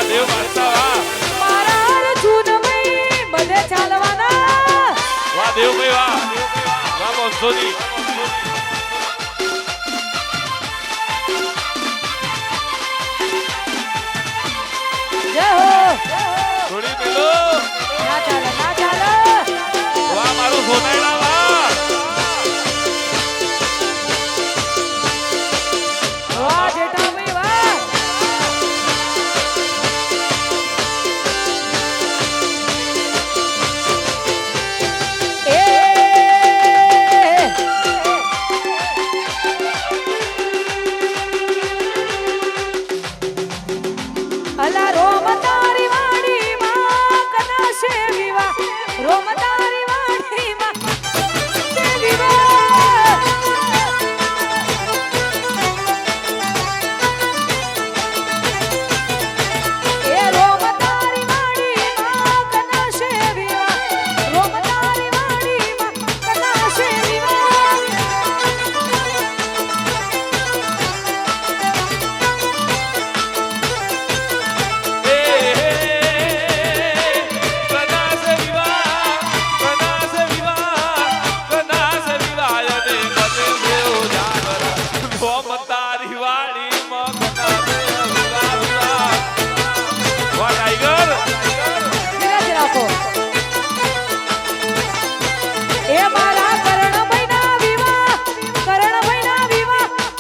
દેવ માતા વાહ મારા અર્જુન ભાઈ બધે ચાલવાના વાહ દેવ ભાઈ વાહ વાહ બોસોજી જય હો થોડી પેલો ના ચાલે વાહ મારું સોનાડા વાહ વાહ જેઠા ભાઈ વાહ એ અલા રોમ તારી વાડી માં કનાશે વિવા રોમ તારી વાડી માં કનાશે વિવા એ રોમ તારી વાડી માં કનાશે વિવા રોમ તારી વાડી માં કનાશે વિવા ધીરજ રાખો એ મારા કરણભાઈના વિવાહ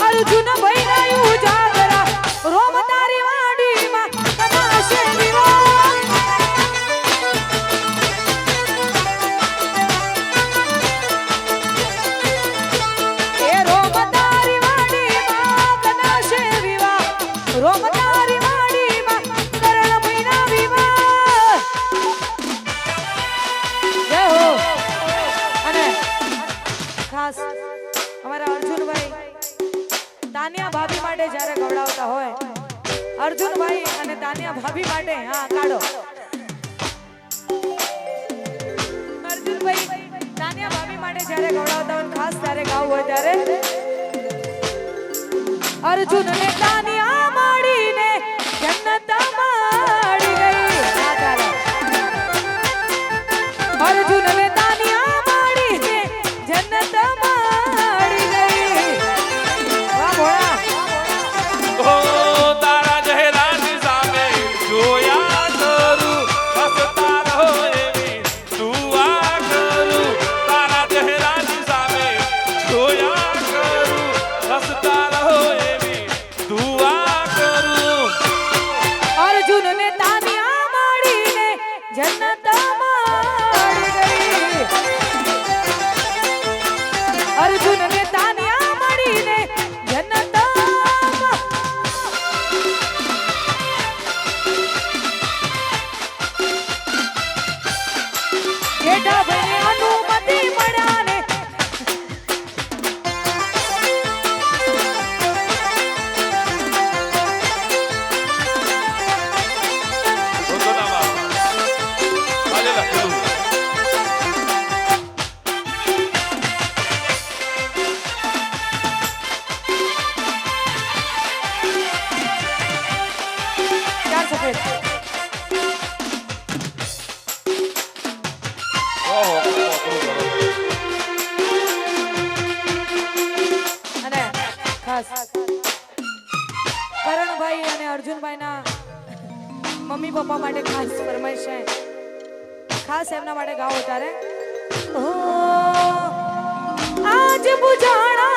અર્જુનભાઈના ઉજાગરા રોમ તારી વાડીમાં કનાશે વિવાહ એ રોમ તારી વાડીમાં કનાશે વિવાહ રોમ તારી વાડીમાં કરણભાઈના વિવાહ જય હો અને ખાસ અમારા અર્જુનભાઈ તાનિયા ભાભી માટે જ્યારે ગવડાવતા હોય અર્જુનભાઈ અને તાનિયા ભાભી માટે હા કાઢો અર્જુનભાઈ તાનિયા ભાભી માટે જ્યારે ગવડાવતા હોય ખાસ ત્યારે ગાવું હોય ત્યારે અર્જુન ને તાનિયા મળીને જન્નત માડી ગઈ હા ચાલો અર્જુન ને તાનિયા મળીને જન્નત માડી ગઈ વાહ ભોળા તારા ચહેરાની સામે જોયા કરું હસતા રહો એવી દુઆ કરું તારા ચહેરાની સામે જોયા કરું હસતા રહો એવી દુઆ કરું અર્જુન ને તાનિયા મળીને જન્નત માડી ગઈ અર્જુન ને તાનિયા મળીને જન્નત જેઠા ભાઈ અનુમતિ મળ્યા ને ચાર સફેદ અને ખાસ કરણભાઈ અને અર્જુનભાઈના મમ્મી પપ્પા માટે ખાસ ફરમાઈશ છે ખાસ એમના માટે ગાઓ ત્યારે ઓ આજ બુજાણા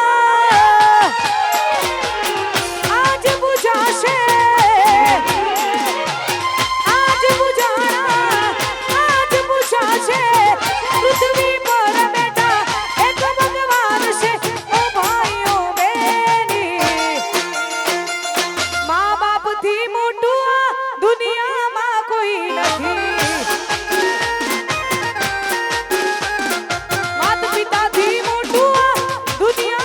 આજ બુજાશે આજ બુજાણા આજ બુજાશે પૃથ્વી પર બેટા એક ભગવાન છે ઓ ભાઈઓ બેની મા બાપ થી મોટું આ દુનિયામાં કોઈ નથી માતા પિતા થી મોટું આ દુનિયા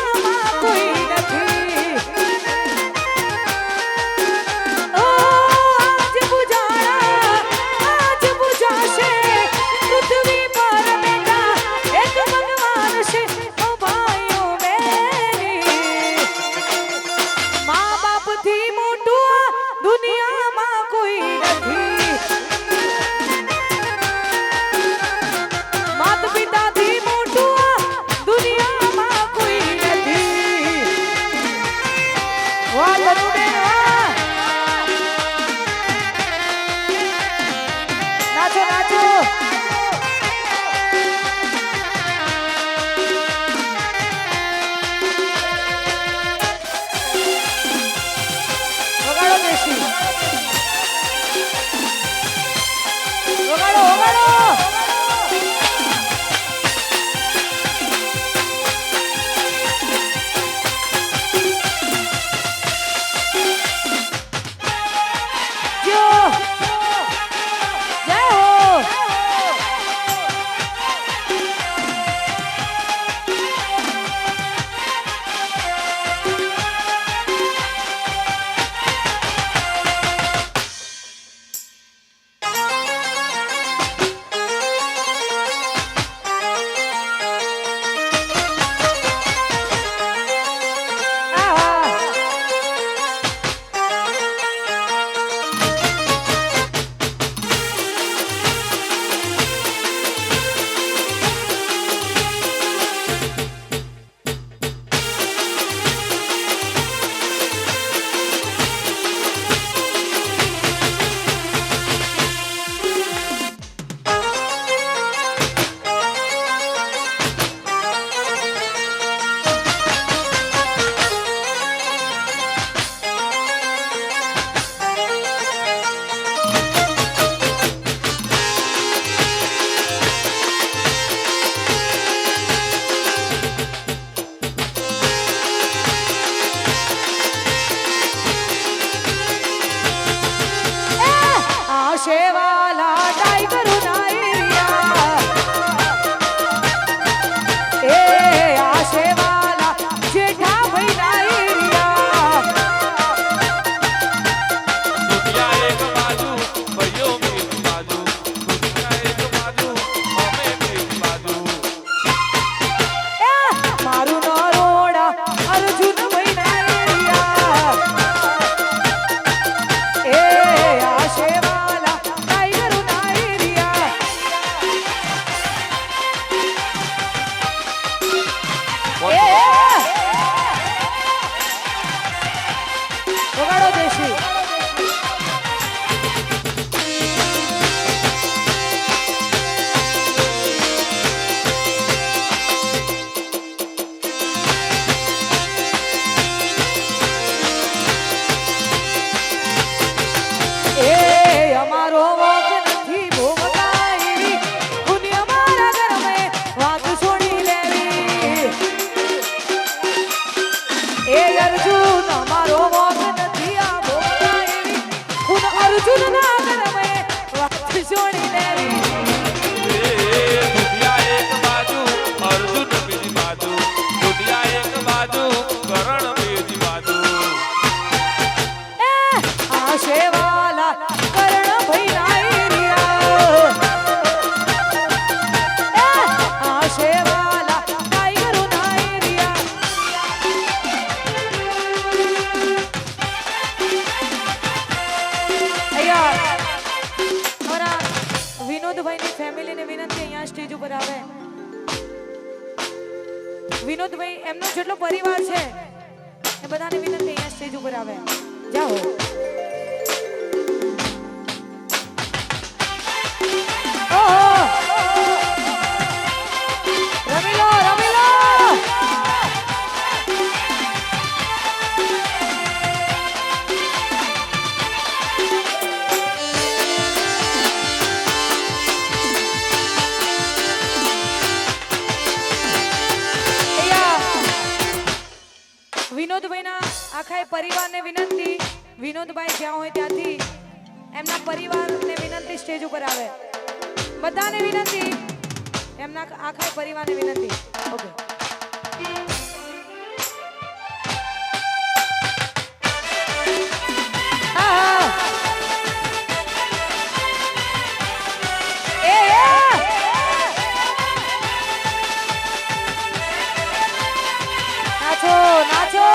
શેવાલા ટાઈગર નાઈરિયા એ આ શેવાલા જેઠા ભાઈ નાઈરિયા દુનિયા એક બાજુ ભાઈઓ બીજી બાજુ દુનિયા એક બાજુ અમે બીજી બાજુ મારું નરોડા અર્જુન ભાઈ નાઈરિયા એ આ શેવાલા ટાઈગર નાઈરિયા વગાડો દેશી એ અમારો વોક નથી ભોગતા એવી ખુદ અમારા ઘરમે વાત છોડી લેવી એ અર્જુન અમારો વોક નથી આ ભોગતા એવી ખુદ અર્જુન ના ઘરમે વાત છોડી લેવી દુનિયા એક બાજુ અર્જુન બીજી બાજુ દુનિયા એક બાજુ કરણ બીજી બાજુ આ શેવાલા કરણ ભાઈ નાઈરિયા આ શેવાલા ટાઈગર નાઈરિયા અહીંયા અમારા વિનોદભાઈની ફેમિલીને વિનંતી અહીંયા સ્ટેજ ઉપર આવે વિનોદભાઈ એમનો જેટલો પરિવાર છે એ બધાને વિનંતી અહીંયા સ્ટેજ ઉપર આવે જાઓ ઓહો રમી લો રમી લો વિનોદભાઈના આખા પરિવારને વિનંતી વિનોદભાઈ જ્યાં હોય ત્યાંથી એમના પરિવારને વિનંતી સ્ટેજ ઉપર આવે બધાને વિનંતી એમના આખા પરિવારને વિનંતી ઓકે નાચો નાચો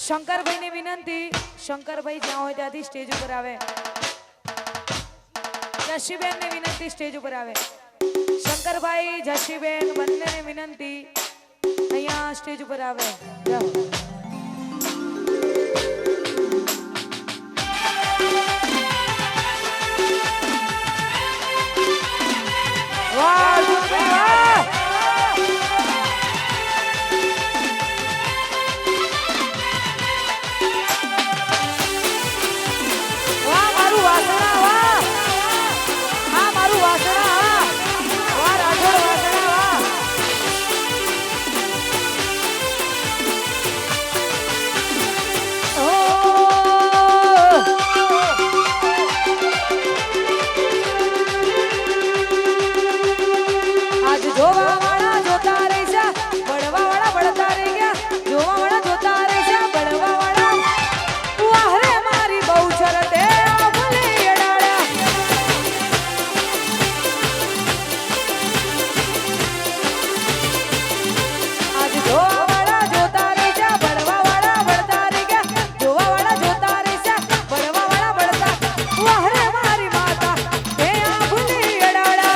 શંકરભાઈ ને વિનંતી શંકરભાઈ જ્યાં હોય ત્યાંથી સ્ટેજ ઉપર આવે જશીબેન ને વિનંતી સ્ટેજ ઉપર આવે શંકરભાઈ જશીબેન બંનેને વિનંતી અહીંયા સ્ટેજ ઉપર આવે જાઓ વાહ દુર્ગા વાહ મારું વાસણા વાહ હા મારું વાસણા વાહ રાઠોડ વાસણા વાહ આજ જોવા વાળા જોતા રહી જા બળવા વાળા બળતા રહી ગયા જોવા વાળા જોતા રહી જા બળવા વાળા વાહ રે મારી બહુ શરતે ભૂલી અડાડા આજ જોવા વાળા જોતા રહી જા બળવા વાળા બળતા રહી ગયા જોવા વાળા જોતા રહી જા બળવા વાળા બળતા વાહ રે મારી માતા તે આ ભૂલી અડાડા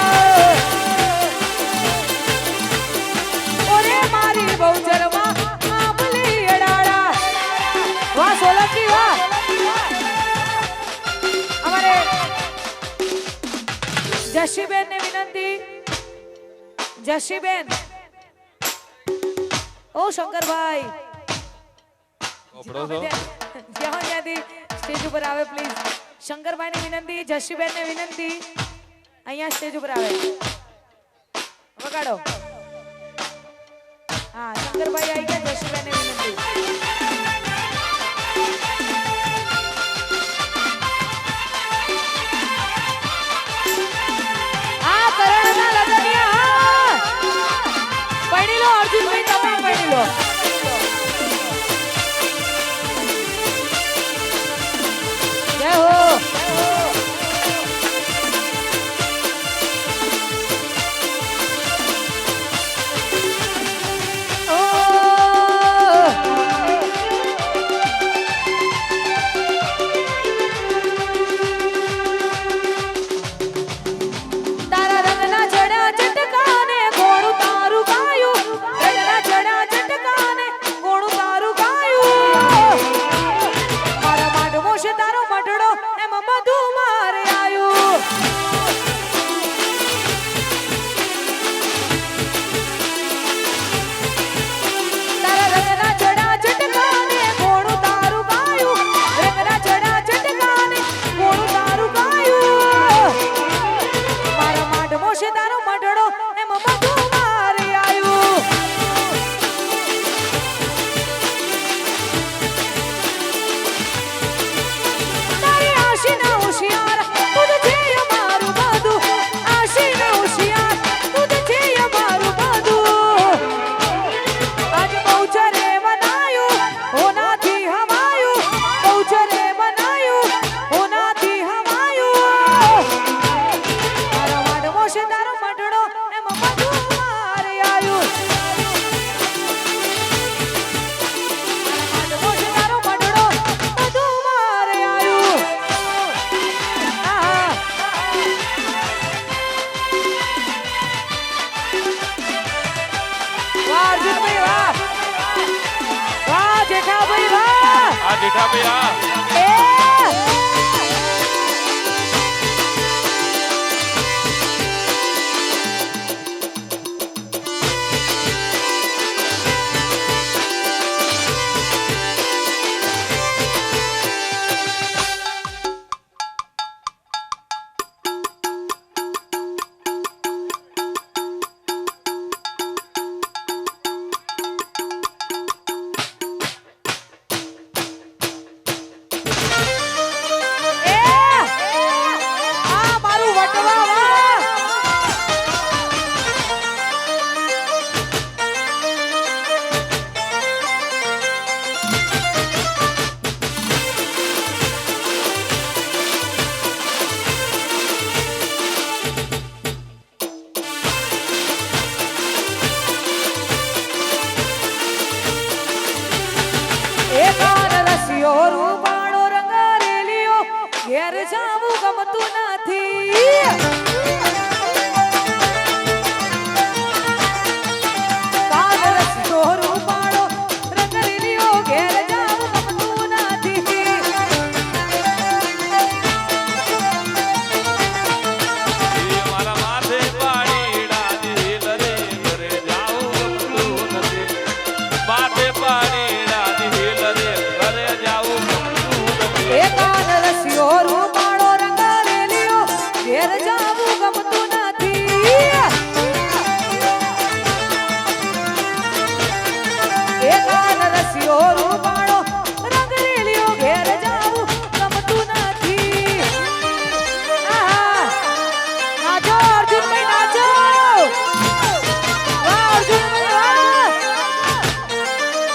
ઓરે મારી બહુ શરમા આ ભૂલી અડાડા વાહ સોલંકી વાહ અમારે જશીબેન ને વિનંતી જશીબેન ઓ શંકરભાઈ કપડો છો જ્યાં ત્યાંથી સ્ટેજ ઉપર આવે પ્લીઝ. શંકરભાઈને વિનંતી, જશીબેનને વિનંતી, અહીંયા સ્ટેજ ઉપર આવે. વગાડો. હા, શંકરભાઈ આવી ગયા, જશીબેનને વિનંતી. હા, કરણના લગનિયા, હા. પડી લો અર્જુનભાઈ, તમે પડી લો. જય હો. જેઠા ભૈયા ઘેર જાવું ગમતું નથી. કાલ રસ્તો રૂપાળો રંગ લીલીઓ ઘેર જાવું ગમતું નથી. મારા માથે પાણી ડાલી લરે ઘરે જાવું ગમતું નથી. માથે પાણી ડાલી લરે ઘરે જાવું ગમતું નથી. એ કાલ રસ્યો રૂપાળો રંગ લીલીઓ ઘેર જાવું ગમતું નથી. એ કાલ રસ્યો રૂપાળો રંગ લીલીઓ ઘેર જાવું ગમતું નથી. નાચો અર્જુનભાઈ નાચો. વાહ અર્જુનભાઈ વાહ.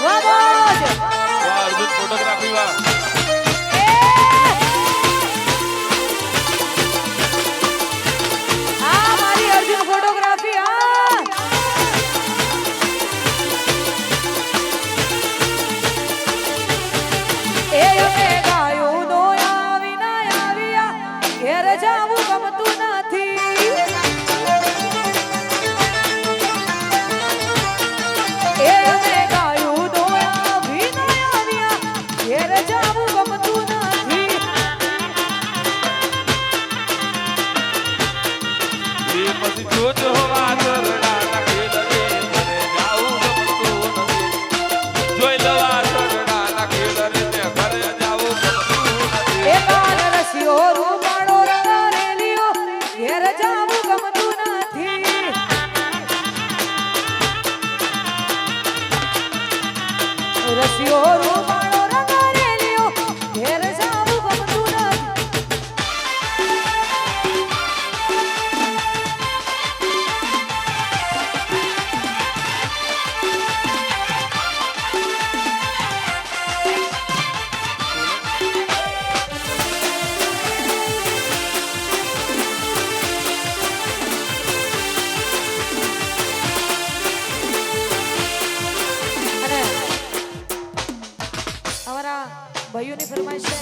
વાહ મોજ. વાહ અર્જુન ફોટોગ્રાફી વાહ. આ એ કાલ રસિયો રૂપાળો રંગારેલિયો ઘેર જાવું ગમતું નથી રસિયો રૂપાળો રંગારેલિયો ઘેર જાવું ગમતું નથી ભાઈઓની ફરમાઈશ છે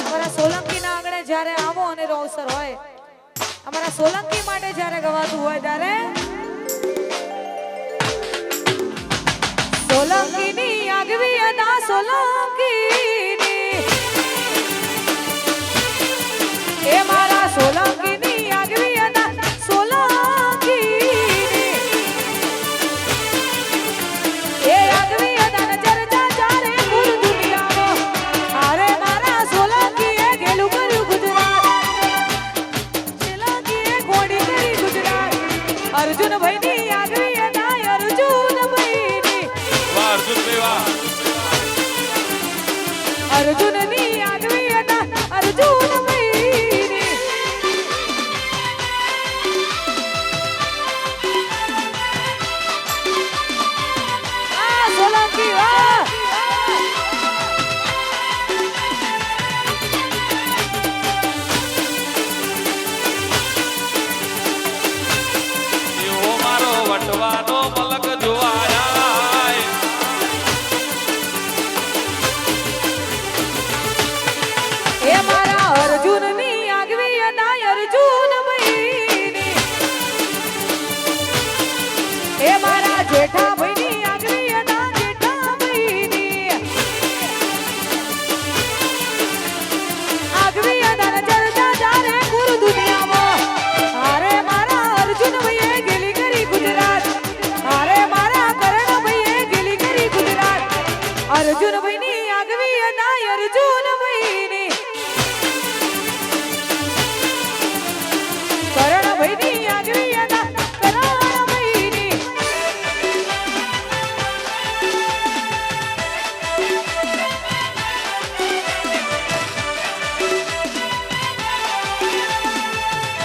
અમારા સોલંકીના આંગણે જ્યારે આવો અને અવસર હોય અમારા સોલંકી માટે જ્યારે ગવાતું હોય ત્યારે સોલંકીની આગવી અદા સોલંકીની એ મારા સોલંકીની આગવી અદા સોલંકીની એ આગવી અદા નજર ચારે ગુરુ અર્જુન ભાઈ ની આગવી અદા અર્જુન ભાઈ ની વાહ અર્જુન ભાઈ વાહ અર્જુન ની આગવી અદા અર્જુન ભાઈ ની આ સોલંકી વાહ વટવાનો મલક જોવાયા એ મારા અર્જુન ની આગવી અદા અર્જુન ભાઈ ની એ મારા જેઠા ભાઈ ની આગવી અદા જેઠા ભાઈ ની આગવી અદા ચર્ચા જારે ગુરુ દુનિયામાં અરે મારા અર્જુન ભાઈએ ગેલી કરી ગુજરાત અરે મારા કરણ ભાઈએ ગેલી કરી ગુજરાત અર્જુન ભાઈ ની આગવી અદા અર્જુન ભાઈ ની કરણ ભાઈ ની આગવી અદા કરણ ભાઈ ની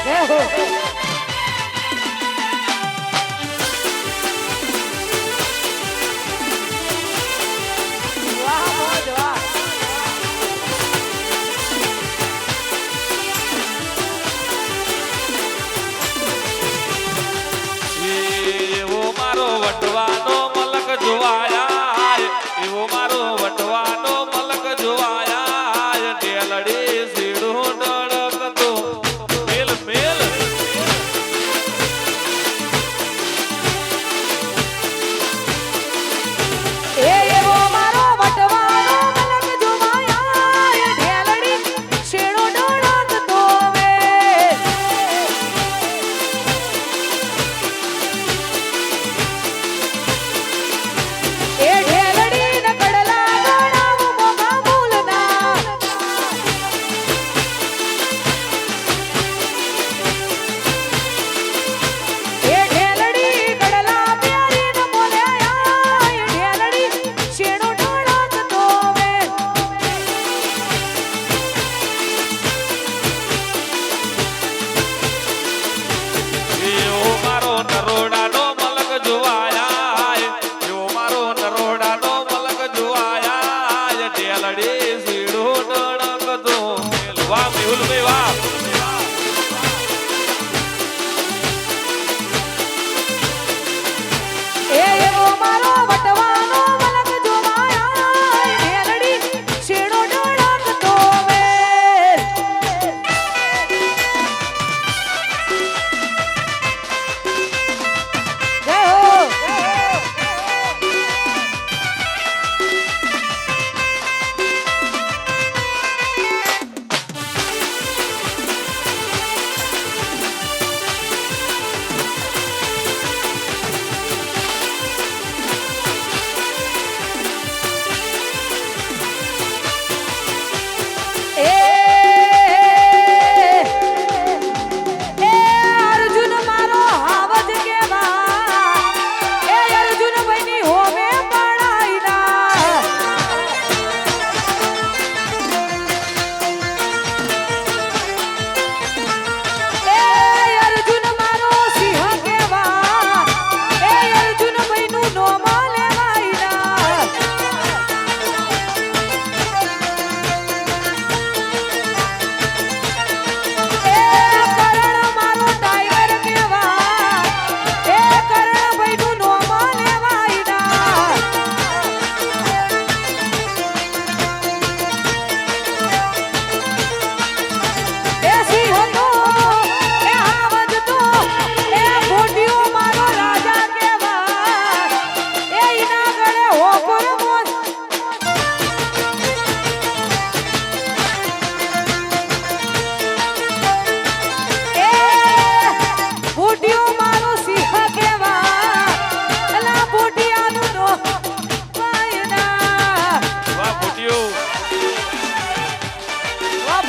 જય હો વાહ મોજ વાહ એવો મારો વટવાનો મલક જોવાયા એવો મારો વટવાનો મલક જોવાયા ઢેલડી સીડું ડળકતો મેલ મેલ એવો મારો વટવાનો મલક જોવાયા ઢેલડી શેડો ડોળકતો વે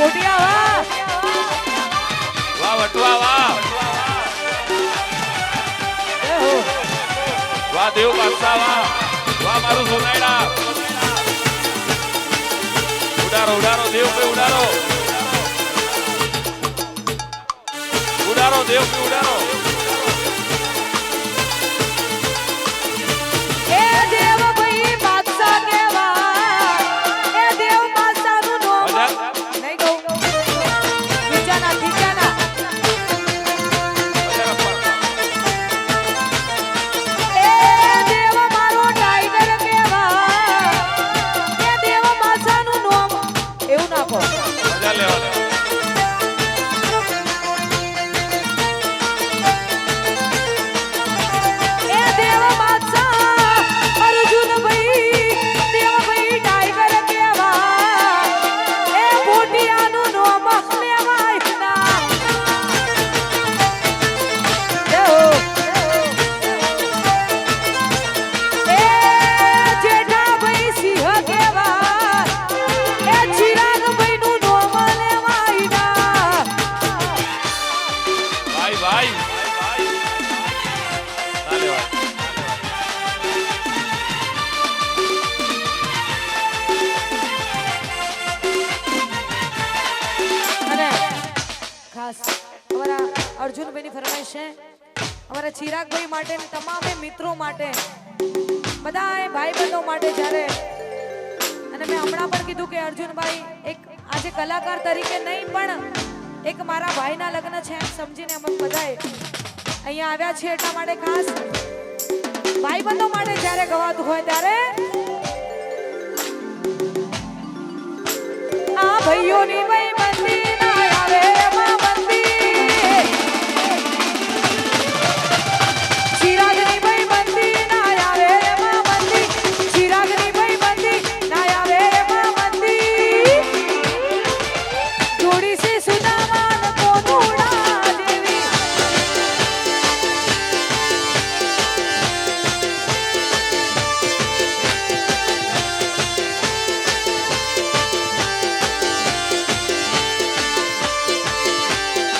કોટિયા વાહ વટવા વાહ એ હો વાહ દેવ બાદશાહ વાહ વાહ મારું સોનાયડા ઉડારો ઉડારો દેવ પે ઉડારો ઉડારો દેવ પે ઉડારો એ દેવ ભાઈ બાદશાહ કેવા એ દેવ બાદશાહ નું નામ નહીં કહું ખીચાના ખીચાના એ દેવ મારો ટાઈગર કેવા એ દેવ બાદશાહ નું નામ એવું ના કહો મજા લેવા એ દેવ બાદશાહ અર્જુન ભાઈ દેવ ભાઈ ટાઈગર કેવા એ બોટિયાનું નામ લેવાય ના દેવો એ જેઠા ભાઈ સિંહ કેવા એ ચિરાગ ભાઈ નું નામ લેવાય ના ભાઈ ભાઈ ના લેવાય અને ખાસ અમારા અર્જુનભાઈની ફરમાઈશ છે અમારા ચિરાગભાઈ માટે અને તમામે મિત્રો માટે બધાએ ભાઈબંધો માટે જ્યારે અને મેં હમણાં પણ કીધું કે અર્જુનભાઈ એક આજે કલાકાર તરીકે નહીં પણ એક મારા ભાઈના લગ્ન છે એમ સમજીને અમે બધાએ અહીંયા આવ્યા છીએ એટલા માટે ખાસ ભાઈબંધો માટે જ્યારે ગવાતું હોય ત્યારે આ ભાઈઓની ભાઈબંધી ના આવે એમાં બંધી ચિરાગની ભાઈબંધી ના આવે એમાં બંધી ચિરાગની ભાઈબંધી ના આવે એમાં બંધી જોડી સે સુદામાન કોનુડા દેવી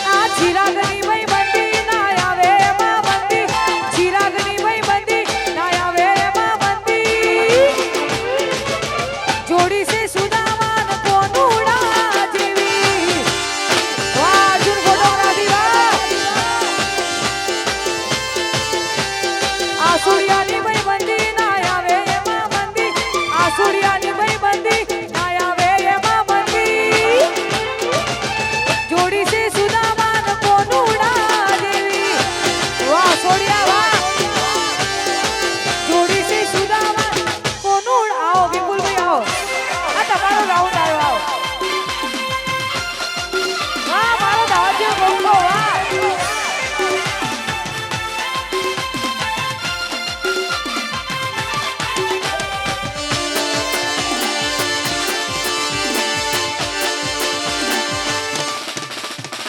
આ ચિરાગની ભાઈબંધી ના આવે એમાં બંધી ચિરાગની ભાઈબંધી ના આવે એમાં બંધી જોડી સે સુદામાન કોનુડા જેવી વાહ અર્જુન ફોટોગ્રાફી વાહ આસુડિયાની ભાઈબંધી ના આવે એમાં બંધી આસુડિયાની ભાઈબંધી ના આવે એમાં બંધી જોડી સે સુદામાન કોનુડા દેવી વાહ સોડિયા વાહ જોડી સે સુદામાન કોનુડ આવો વિપુલભાઈ આવો આ તમારો રાઉન્ડ આવ્યો આવો વાહ મારો દાવતીય ગોખો વાહ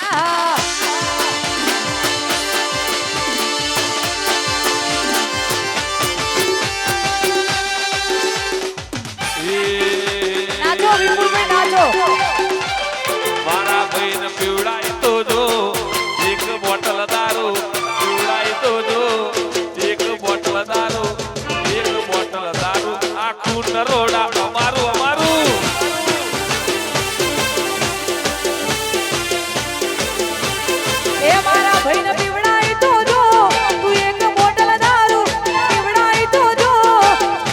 આહા. નાચો વિપુલભાઈ નાચો મારા ભાઈને પીવડાય તો જો એક બોટલ દારૂ પીવડાય તો જો એક બોટલ દારૂ આખું નરોડા અમારું અમારું એ મારા ભાઈને પીવડાય તો જો તું એક બોટલ દારૂ પીવડાય તો જો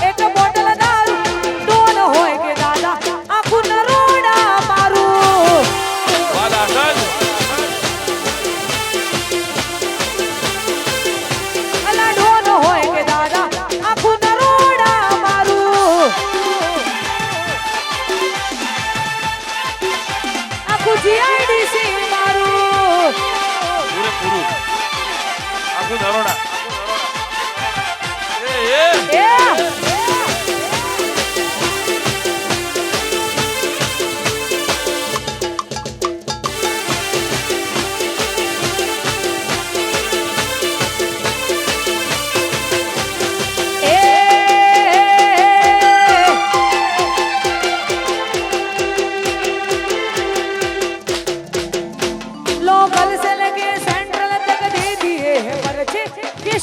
એક બોટલ દારૂ ડોલ હોય કે દાદા આખું નરોડા મારું વાલા સજ અલા ડોલ હોય કે દાદા આખું નરોડા મારું આખું જીઆઈડીસી મારું પૂરેપૂરું આખું નરોડા એ એ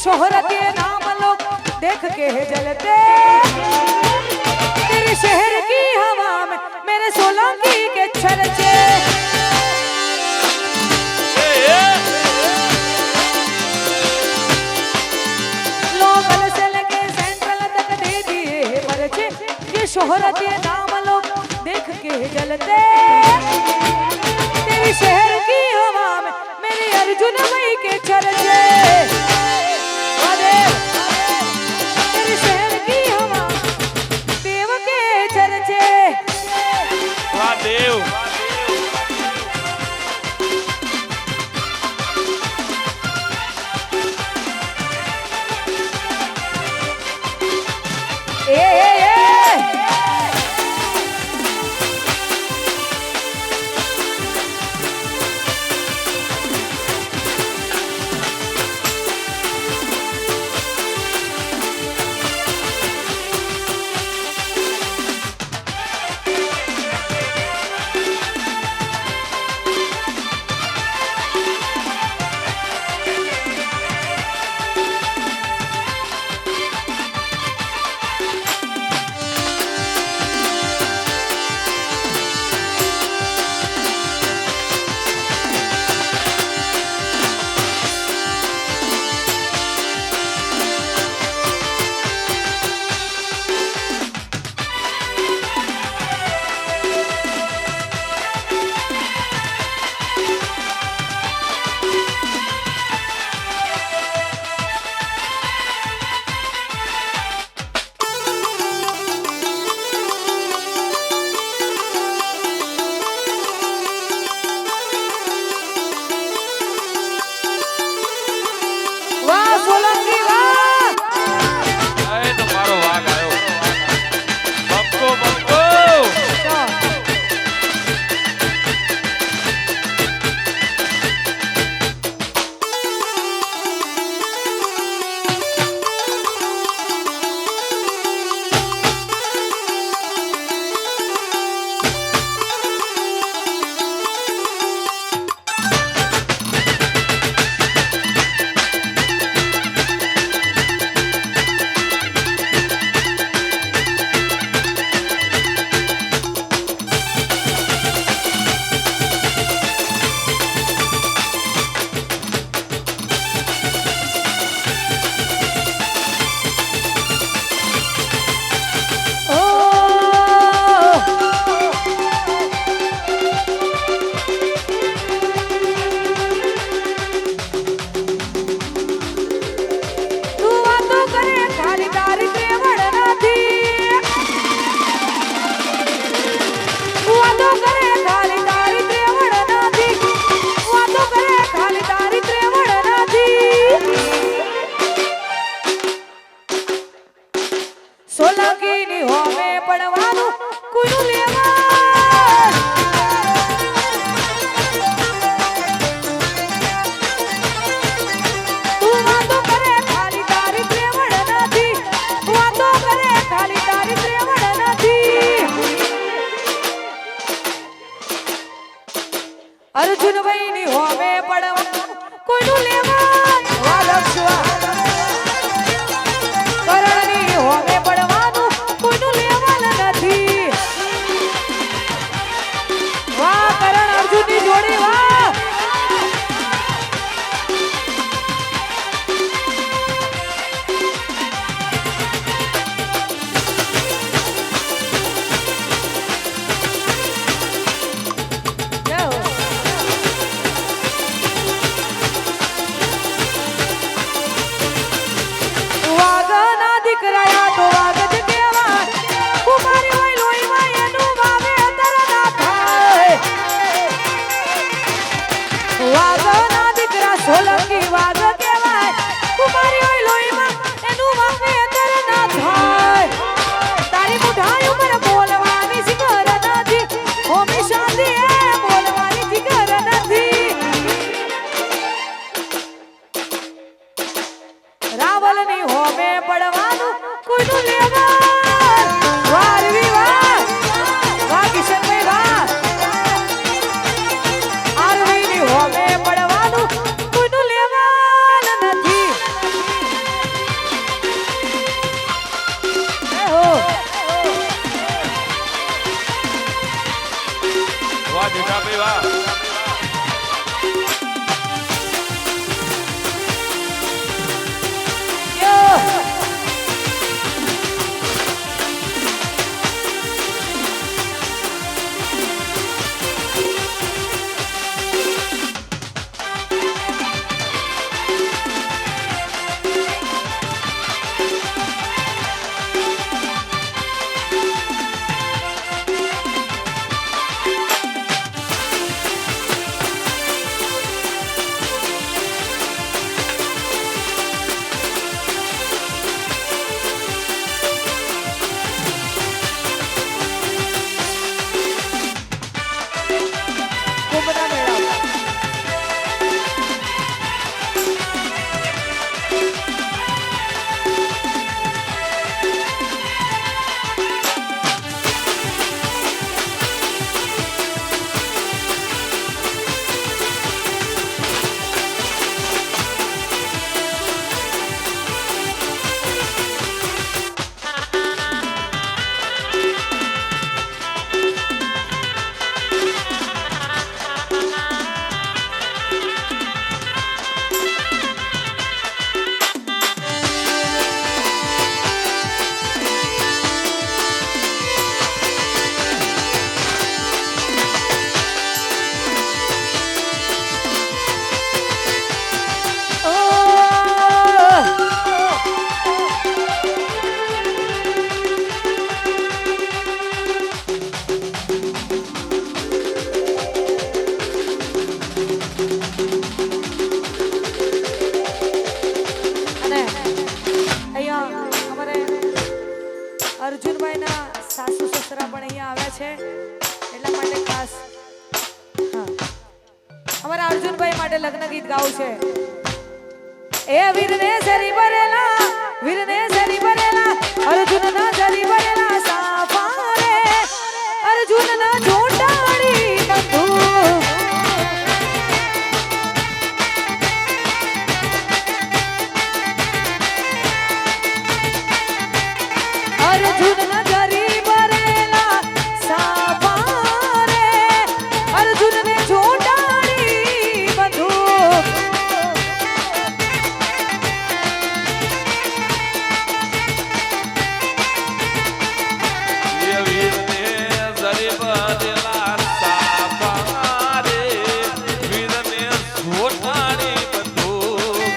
शोहरत ये नाम लोग देख के है जलते तेरे शहर की हवा में मेरे सोलंकी के चर्चे लोकल से लेके सेंट्रल तक दे दिए पर्चे ये शोहरत ये नाम लोग देख के है जलते तेरे शहर की हवा में मेरे अर्जुन भाई के चर्चे तेरे शहर की हवा देव के चर्चे વાહ દેવ વાહ સોલંકી વાહ એ તો મારો વાઘ આવ્યો બક્કો બક્કો સોલંકી ની હોમે પડવાનું કોઈનું લેવા તું વાતો કરે ખાલી તારી પ્રેમળ નથી વાતો કરે ખાલી તારી પ્રેમળ નથી અર્જુન ભાઈ ની હોમે પડવાનું કોઈનું લેવા વાલક્ષવા કરણની હોમે પડવાનું કોઈનું લેવાલ નથી વાહ કરણ અર્જુનની જોડી વાહ જય હો. જેઠાભાઈ વાહ યો કુંભના મેળા અર્જુનભાઈના સાસુ સસરા પણ અહીંયા આવ્યા છે એટલા માટે ખાસ અમારા અર્જુનભાઈ માટે લગ્ન ગીત ગાવું છે એ વીરને સરી ભરેલા અર્જુનના સરી ભરેલા સાફા રે અર્જુનના ઝૂંટાડી બંધુ અર્જુન નગરી ભરેલા સાફા રે અર્જુન ને ઝૂંટાડી બંધૂક એ વીરને જરી બદલા સાફા રે વીરને સોટાડી બંદૂક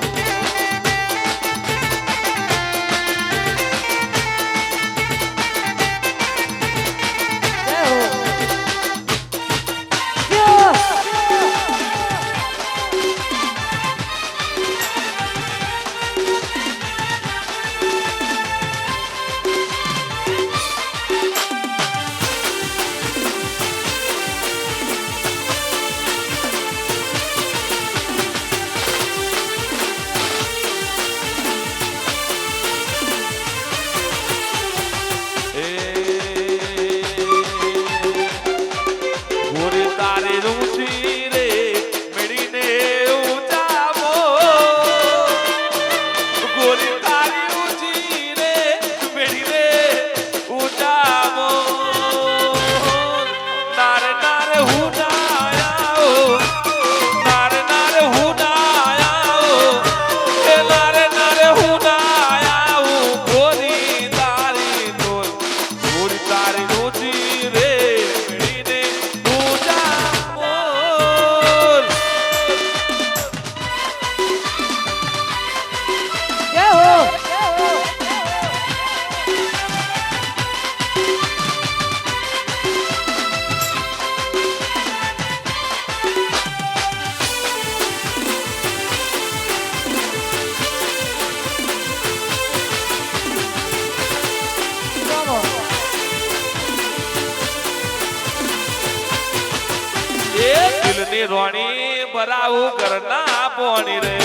દિલની રોણી બરાવું કરના પોણી રે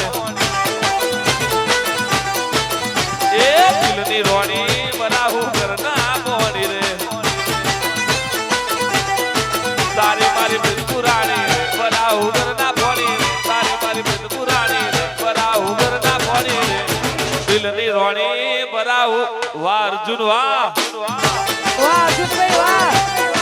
એ દિલની રોણી બરાવું કરના પોણી રે તારી મારી બિલકુરાણી બરાવું કરના પોણી તારી મારી બિલકુરાણી બરાવું કરના પોણી રે દિલની રોણી બરાવું વાહ અર્જુન વાહ વાહ અર્જુનભાઈ વાહ